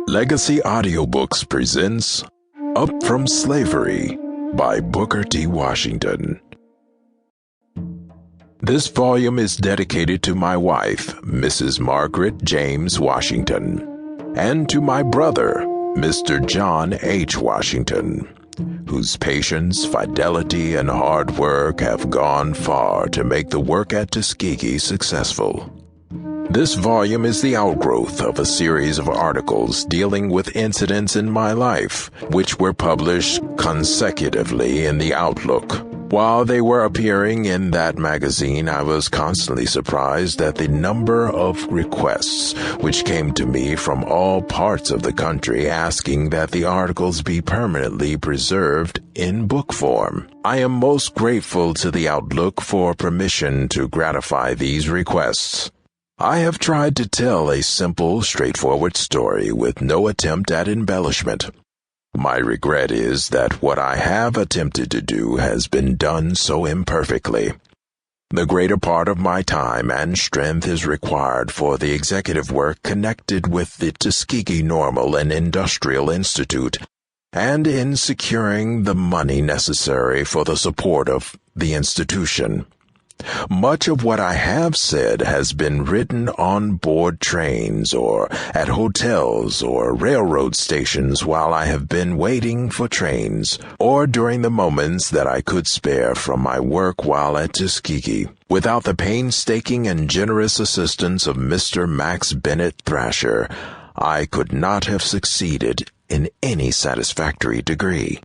Legacy Audiobooks presents Up From Slavery by Booker T. Washington. This volume is dedicated to my wife, Mrs. Margaret James Washington, and to my brother, Mr. John H. Washington, whose patience, fidelity, and hard work have gone far to make the work at Tuskegee successful. This volume is the outgrowth of a series of articles dealing with incidents in my life, which were published consecutively in the Outlook. While they were appearing in that magazine, I was constantly surprised at the number of requests which came to me from all parts of the country asking that the articles be permanently preserved in book form. I am most grateful to the Outlook for permission to gratify these requests. I have tried to tell a simple, straightforward story with no attempt at embellishment. My regret is that what I have attempted to do has been done so imperfectly. The greater part of my time and strength is required for the executive work connected with the Tuskegee Normal and Industrial Institute, and in securing the money necessary for the support of the institution. Much of what I have said has been written on board trains or at hotels or railroad stations while I have been waiting for trains, or during the moments that I could spare from my work while at Tuskegee. Without the painstaking and generous assistance of Mr. Max Bennett Thrasher, I could not have succeeded in any satisfactory degree.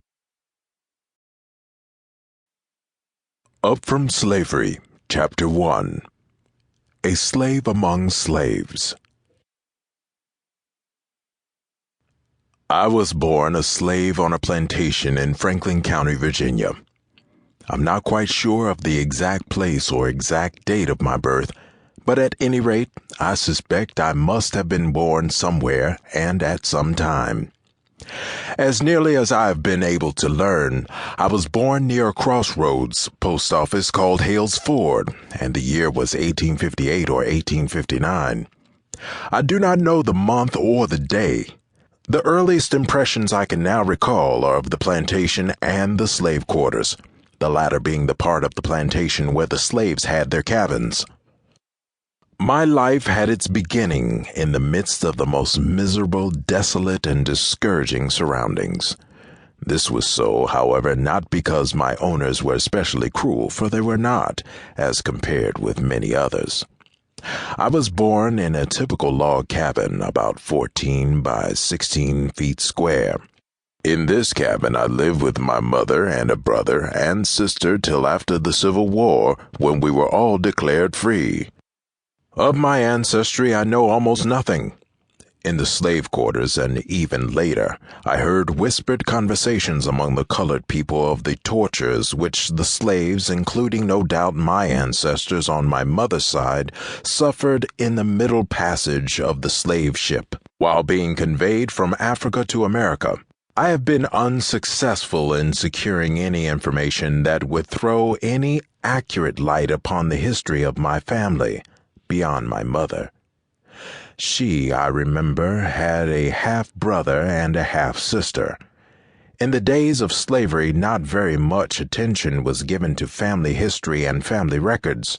Up From Slavery, Chapter 1. A Slave Among Slaves. I was born a slave on a plantation in Franklin County, Virginia. I'm not quite sure of the exact place or exact date of my birth, but at any rate, I suspect I must have been born somewhere and at some time. As nearly as I have been able to learn, I was born near a crossroads post office called Hales Ford, and the year was 1858 or 1859. I do not know the month or the day. The earliest impressions I can now recall are of the plantation and the slave quarters, the latter being the part of the plantation where the slaves had their cabins. My life had its beginning in the midst of the most miserable, desolate, and discouraging surroundings. This was so, however, not because my owners were especially cruel, for they were not, as compared with many others. I was born in a typical log cabin about 14 by 16 feet square. In this cabin I lived with my mother and a brother and sister till after the Civil War, when we were all declared free. Of my ancestry I know almost nothing. In the slave quarters, and even later, I heard whispered conversations among the colored people of the tortures which the slaves, including no doubt my ancestors on my mother's side, suffered in the middle passage of the slave ship, while being conveyed from Africa to America. I have been unsuccessful in securing any information that would throw any accurate light upon the history of my family, beyond my mother. She, I remember, had a half-brother and a half-sister. In the days of slavery, not very much attention was given to family history and family records,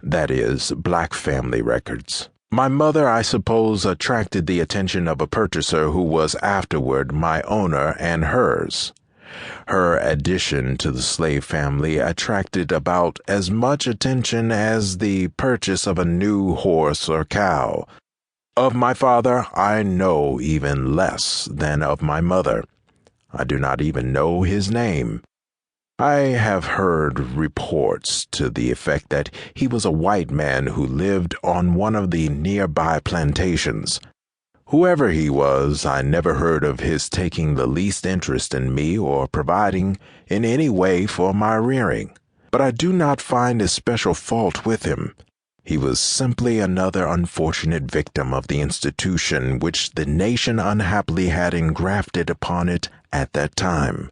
that is, black family records. My mother, I suppose, attracted the attention of a purchaser who was afterward my owner and hers. Her addition to the slave family attracted about as much attention as the purchase of a new horse or cow. Of my father, I know even less than of my mother. I do not even know his name. I have heard reports to the effect that he was a white man who lived on one of the nearby plantations. Whoever he was, I never heard of his taking the least interest in me or providing in any way for my rearing. But I do not find especial fault with him. He was simply another unfortunate victim of the institution which the nation unhappily had engrafted upon it at that time.